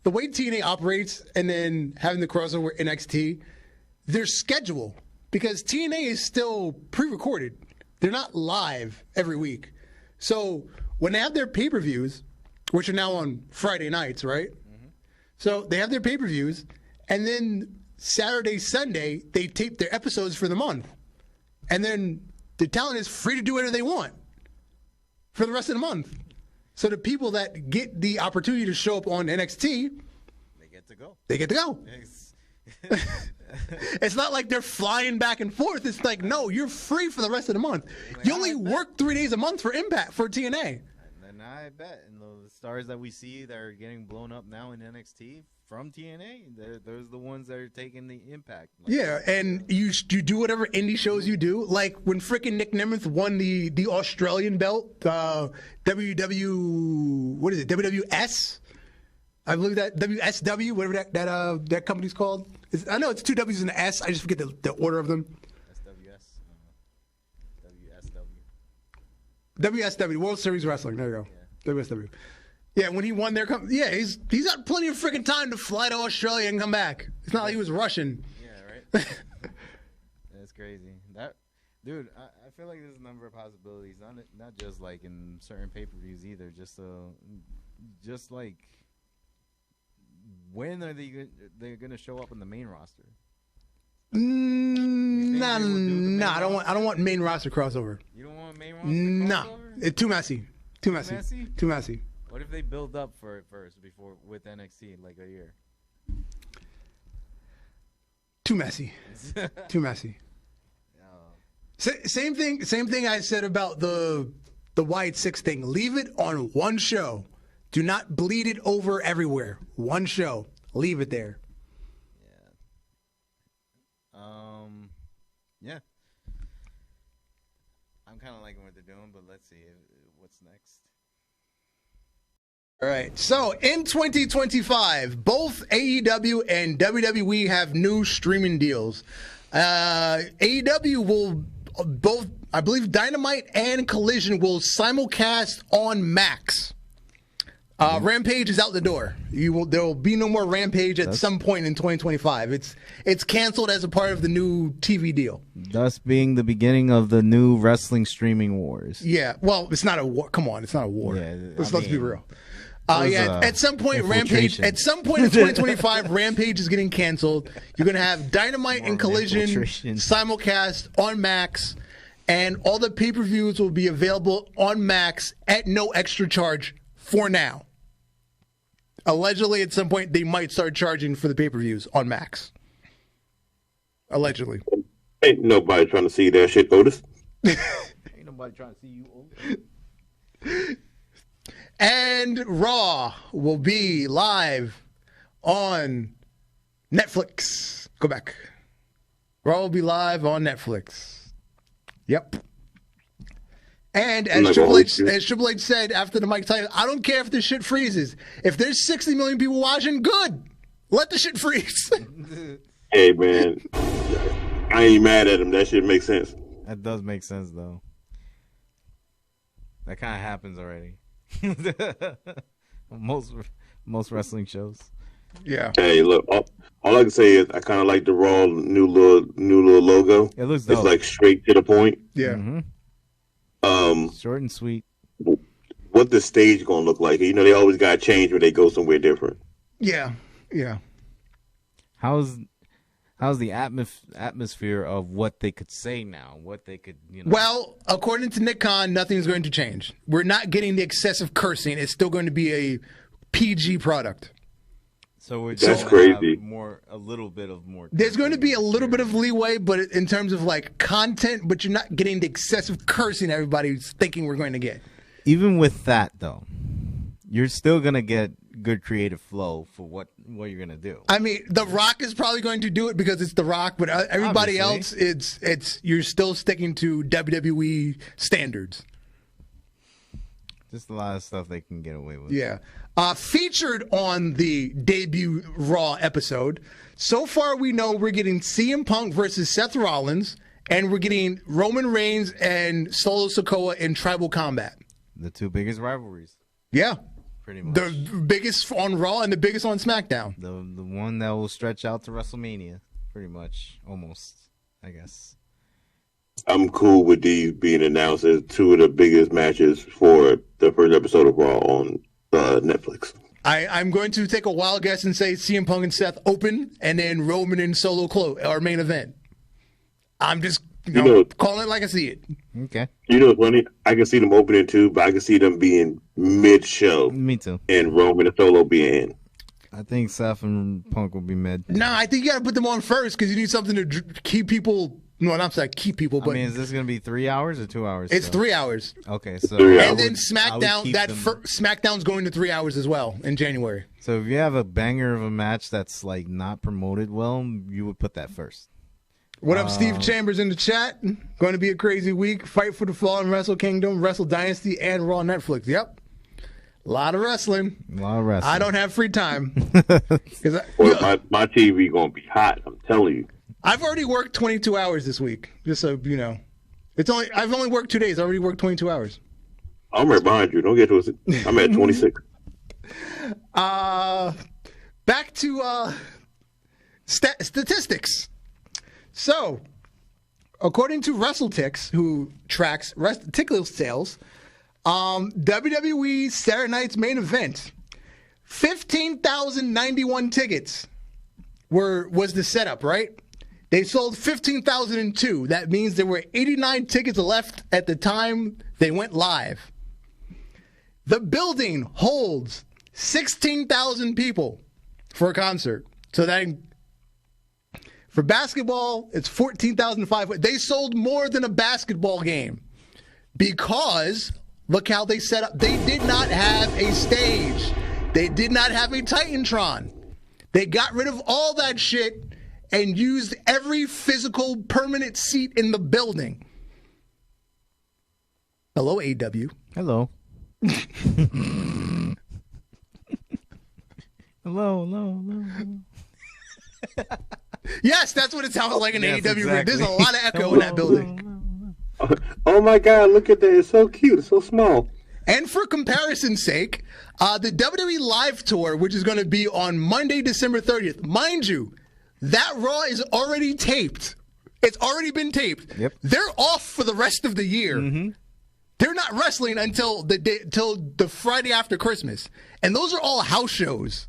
the way TNA operates and then having the crossover NXT, their schedule, because TNA is still pre-recorded. They're not live every week. So when they have their pay-per-views, which are now on Friday nights, right? Mm-hmm. So they have their pay-per-views, and then Saturday, Sunday, they tape their episodes for the month. And then the talent is free to do whatever they want for the rest of the month. So the people that get the opportunity to show up on NXT, they get to go. They get to go. It's not like they're flying back and forth. It's like, no, you're free for the rest of the month. You only work 3 days a month for Impact, for TNA. And I bet, and the stars that we see that are getting blown up now in NXT from TNA, those are the ones that are taking the impact. Like, yeah, and you do whatever indie shows you do. Like when frickin' Nick Nemeth won the Australian belt, WWS. I believe that WSW, whatever that company's called. I know it's 2 W's and an S. I just forget the order of them. WSW, World Series Wrestling. There you go. Yeah. WSW. Yeah, when he won their company, he's got plenty of freaking time to fly to Australia and come back. It's not like he was rushing. Yeah, right. That's crazy. Dude, I feel like there's a number of possibilities. Not just like in certain pay-per-views either. Just like, when are they're gonna show up on the main roster? Nah. I don't want main roster crossover. You don't want main roster crossover? Nah, it's too messy. Too messy. What if they build up for it first before with NXT like a year? Too messy. Too messy. Same thing I said about the Wyatt Six thing. Leave it on one show. Do not bleed it over everywhere. One show. Leave it there. Yeah. kind of liking what they're doing, but let's see what's next. All right. So in 2025, both AEW and WWE have new streaming deals. AEW will both, I believe, Dynamite and Collision will simulcast on Max. Rampage is out the door. There will be no more Rampage at some point in 2025. It's canceled as a part of the new TV deal. Thus being the beginning of the new wrestling streaming wars. Yeah. Well, it's not a war. Come on, it's not a war. Yeah, let's be real. At some point, Rampage. At some point in 2025, Rampage is getting canceled. You're gonna have Dynamite and Collision simulcast on Max, and all the pay-per-views will be available on Max at no extra charge for now. Allegedly, at some point, they might start charging for the pay-per-views on Max. Allegedly. Ain't nobody trying to see that shit, Otis. Ain't nobody trying to see you, Otis. And Raw will be live on Netflix. Go back. Raw will be live on Netflix. Yep. And as Triple H said after the Mike Tyson, I don't care if this shit freezes. If there's 60 million people watching, good. Let the shit freeze. Hey, man. I ain't mad at him. That shit makes sense. That does make sense, though. That kind of happens already. most wrestling shows. Yeah. Hey, look. All I can say is I kind of like the Raw new little logo. It looks dope. It's like straight to the point. Yeah. Mm-hmm. Short and sweet. What the stage gonna look like? You know, they always gotta change when they go somewhere different. Yeah. Yeah. How's the atmosphere of what they could say now? What they could, Well, according to Nick Khan, nothing's going to change. We're not getting the excessive cursing. It's still going to be a PG product. So we're That's just crazy. A little bit of more. There's going to be a little bit of leeway, but in terms of like content, but you're not getting the excessive cursing everybody's thinking we're going to get. Even with that, though, you're still gonna get good creative flow for what you're gonna do. I mean, The Rock is probably going to do it because it's The Rock, but everybody else, it's you're still sticking to WWE standards. Just a lot of stuff they can get away with. Yeah. Featured on the debut Raw episode, so far we know we're getting CM Punk versus Seth Rollins, and we're getting Roman Reigns and Solo Sikoa in Tribal Combat. The two biggest rivalries. Yeah. Pretty much. The biggest on Raw and the biggest on SmackDown. The one that will stretch out to WrestleMania, pretty much, almost, I guess. I'm cool with these being announced as two of the biggest matches for the first episode of Raw on Netflix. I'm going to take a wild guess and say CM Punk and Seth open, and then Roman and Solo close, our main event. I'm just calling it like I see it. Okay. You know what's funny? I can see them opening too, but I can see them being mid-show. Me too. And Roman and Solo being in. I think Seth and Punk will be mid. No, I think you got to put them on first because you need something to keep people. No, not saying keep people, but I mean, is this going to be 3 hours or 2 hours? It's 3 hours. Okay, so and then SmackDown. SmackDown's going to 3 hours as well in January. So if you have a banger of a match that's like not promoted well, you would put that first. What up, Steve Chambers in the chat? Going to be a crazy week. Fight for the Fallen, Wrestle Kingdom, Wrestle Dynasty, and Raw Netflix. Yep. A lot of wrestling. I don't have free time. My TV going to be hot, I'm telling you. I've already worked 22 hours this week, just so you know. I've only worked 2 days. I already worked 22 hours. I'm right behind you. Don't get twisted. I'm at 26. Back to statistics. So, according to WrestleTix, who tracks ticket sales, WWE Saturday Night's main event, 15,091 tickets was the setup, right? They sold 15,002. That means there were 89 tickets left at the time they went live. The building holds 16,000 people for a concert. So that for basketball, it's 14,500. They sold more than a basketball game because look how they set up. They did not have a stage. They did not have a Titantron. They got rid of all that shit and used every physical permanent seat in the building. Hello, AEW. Hello. hello. Yes, that's what it sounds like in Yes, AEW. exactly. There's a lot of echo in that building. Oh my God! Look at that! It's so cute. It's so small. And for comparison's sake, the WWE Live Tour, which is going to be on Monday, December 30th, mind you, that Raw is already taped. It's already been taped. Yep. They're off for the rest of the year. Mm-hmm. They're not wrestling until the Friday after Christmas, and those are all house shows.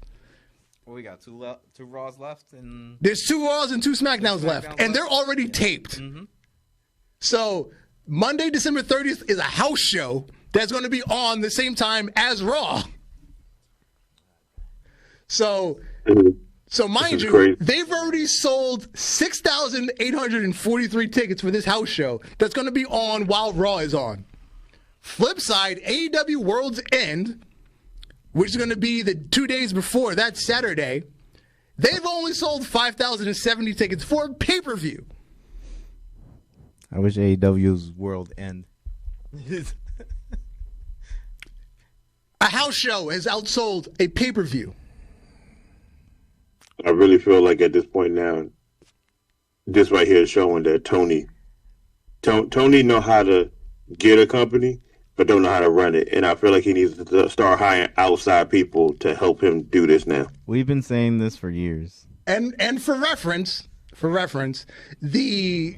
Well, we got two Raws left, and There's 2 Raws and 2 SmackDowns left, and they're already taped. Mm-hmm. So Monday, December 30th is a house show that's going to be on the same time as Raw. So mind you, crazy. they've already sold 6,843 tickets for this house show that's going to be on while Raw is on. Flip side, AEW World's End, which is going to be the 2 days before that Saturday, they've only sold 5,070 tickets for pay-per-view. I wish AEW's world end. A house show has outsold a pay-per-view. I really feel like at this point now, this right here is showing that Tony know how to get a company, but don't know how to run it. And I feel like he needs to start hiring outside people to help him do this now. We've been saying this for years. And for reference, the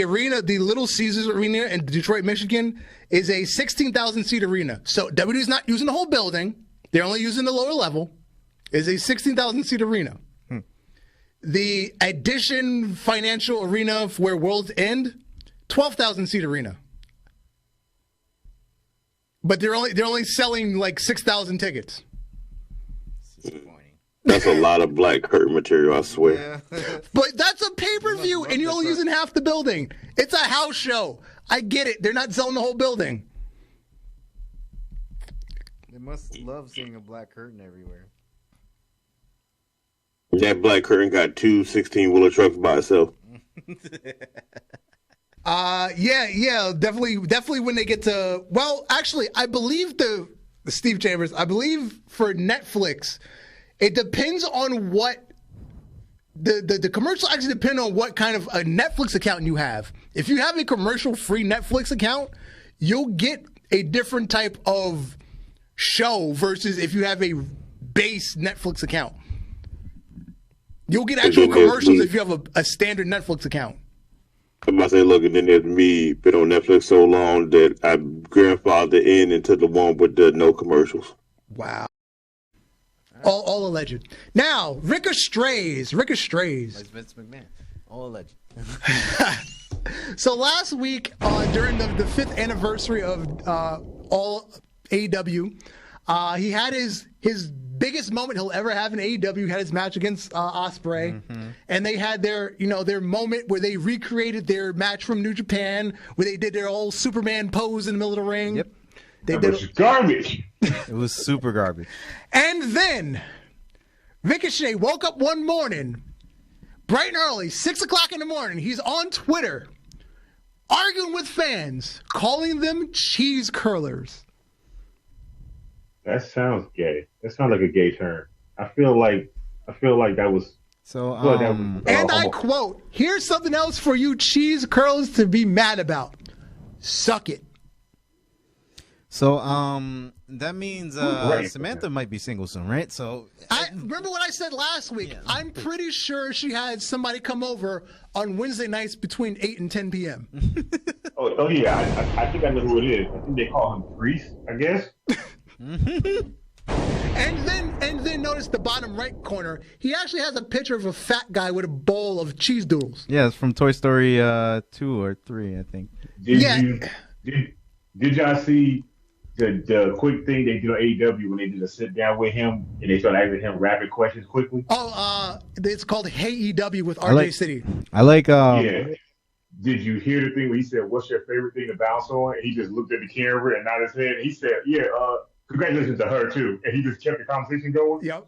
arena, the Little Caesars Arena in Detroit, Michigan, is a 16,000 seat arena. So WWE's not using the whole building; they're only using the lower level. It's a 16,000 seat arena. The Addition Financial Arena where World's End, 12,000 seat arena. But they're only selling like 6,000 tickets. That's a lot of black curtain material, I swear. But that's a pay-per-view, and you're only using half the building. It's a house show. I get it. They're not selling the whole building. They must love seeing a black curtain everywhere. That black curtain got 2 16-wheeler trucks by itself. Yeah, definitely when they get to, well, actually, I believe the Steve Chambers, I believe for Netflix, it depends on what the commercial actually depend on what kind of a Netflix account you have. If you have a commercial-free Netflix account, you'll get a different type of show versus if you have a base Netflix account. You'll get actual commercials if you have a standard Netflix account. I'm about to say, look, and then there's me, been on Netflix so long that I grandfathered in into the one with the no commercials. Wow. All alleged. Now, Ricostrays. like Vince McMahon, all alleged. So last week, during the 5th anniversary of All AEW, he had his biggest moment he'll ever have in AEW. He had his match against Ospreay, and they had their moment where they recreated their match from New Japan, where they did their old Superman pose in the middle of the ring. Yep. They That was garbage. It was super garbage. And then Ricochet woke up one morning, bright and early, 6 o'clock in the morning. He's on Twitter, arguing with fans, calling them cheese curlers. That sounds gay. That sounds like a gay term. I feel like that was. So, And I quote, "Here's something else for you cheese curlers to be mad about. Suck it." So, that means Right. Samantha might be single soon, right? So, I remember what I said last week. Yeah. I'm pretty sure she had somebody come over on Wednesday nights between 8 and 10 p.m. Oh yeah, I think I know who it is. I think they call him Priest, I guess. And then notice the bottom right corner. He actually has a picture of a fat guy with a bowl of cheese doodles. yeah, it's from Toy Story 2 or 3, I think. Did y'all see the quick thing they did on AEW when they did a sit down with him and they started asking him rapid questions quickly? Oh, it's called Hey EW with RJ City. I like. Yeah. Did you hear the thing where he said, "What's your favorite thing to bounce on?" And he just looked at the camera and nodded his head. And he said, "Yeah, congratulations to her too." And he just kept the conversation going. Yep.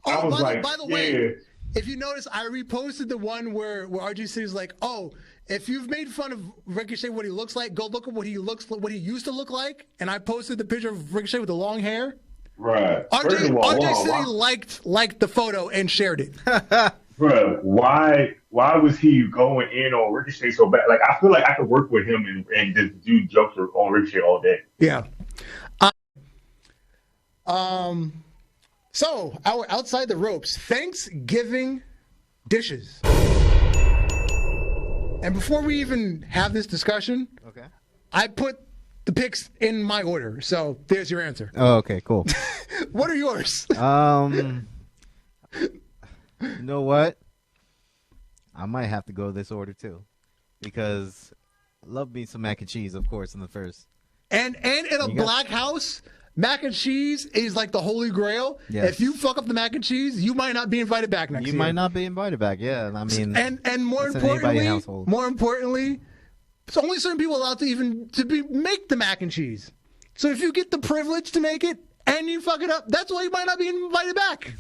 I was by the way, if you notice, I reposted the one where RG City's like, "Oh, If you've made fun of Ricochet, what he looks like, go look at what he used to look like. And I posted the picture of Ricochet with the long hair. Right. RJ said he liked the photo and shared it. Bro, why was he going in on Ricochet so bad? Like, I feel like I could work with him and just do jokes on Ricochet all day. Yeah. So, our Outside the Ropes Thanksgiving dishes. And before we even have this discussion, Okay. I put the picks in my order. So, there's your answer. Oh, okay, cool. What are yours? You know what? I might have to go this order too, because I love me some mac and cheese, of course, in the first. And in a black house, mac and cheese is like the holy grail. Yes. If you fuck up the mac and cheese, you might not be invited back next year. You might not be invited back. Yeah, I mean, and more that's in anybody's household. importantly, it's only certain people allowed to make the mac and cheese. So if you get the privilege to make it and you fuck it up, that's why you might not be invited back.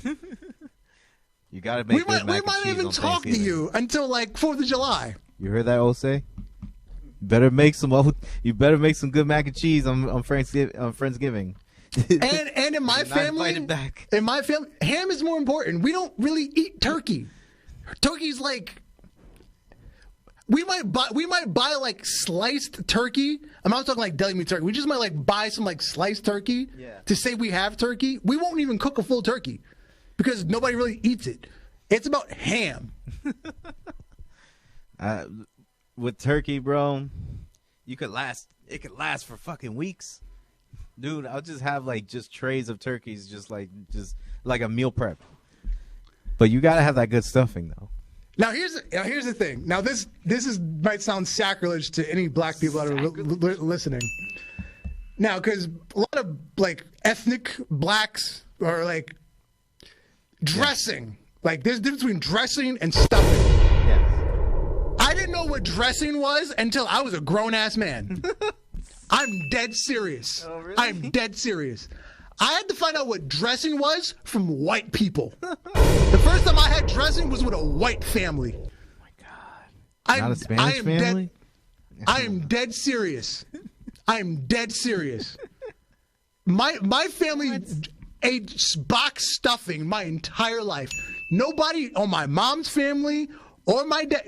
You gotta make. We might even talk to you until like 4th of July. You heard that, Ose? Better make some. You better make some good mac and cheese on Friendsgiving. And in my family, ham is more important. We don't really eat turkey. Turkey's like we might buy like sliced turkey. I'm not talking like deli meat turkey. We just might like buy some like sliced turkey to say we have turkey. We won't even cook a full turkey because nobody really eats it. It's about ham. With turkey, bro, it could last for fucking weeks. Dude, I'll just have like just trays of turkeys, just like a meal prep. But you gotta have that good stuffing though. Now here's the thing. Now this might sound sacrilege to any black people that are listening. Now, because a lot of like ethnic blacks are like dressing. Like there's a difference between dressing and stuffing. Yes. I didn't know what dressing was until I was a grown-ass man. I'm dead serious. Oh, really? I'm dead serious. I had to find out what dressing was from white people. The first time I had dressing was with a white family. Oh my God. Not a Spanish family? I am dead serious. I am dead serious. My family ate box stuffing my entire life. Nobody on my mom's family or my dad,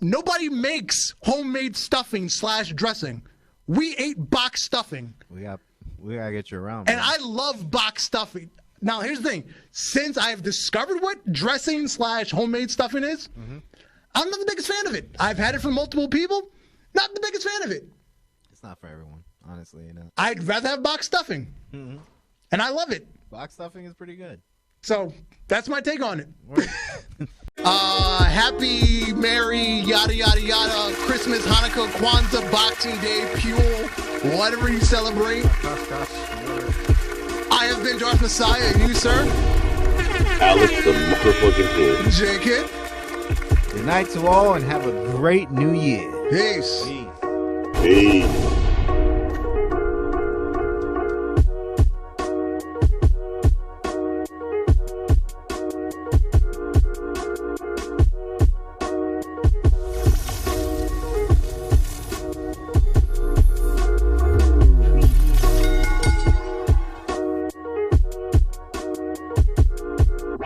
nobody makes homemade stuffing / dressing. We ate box stuffing. We gotta get you around. And I love box stuffing. Now, here's the thing. Since I've discovered what dressing / homemade stuffing is, I'm not the biggest fan of it. I've had it from multiple people. Not the biggest fan of it. It's not for everyone, honestly. You know. I'd rather have box stuffing. And I love it. Box stuffing is pretty good. So, that's my take on it. Happy, merry, yada, yada, yada, Christmas, Hanukkah, Kwanzaa, Boxing Day, Pule, whatever you celebrate. I have been Darth Messiah, and you, sir? Alex the motherfucking kid. J-Kid. Good night to all, and have a great new year. Peace. Peace.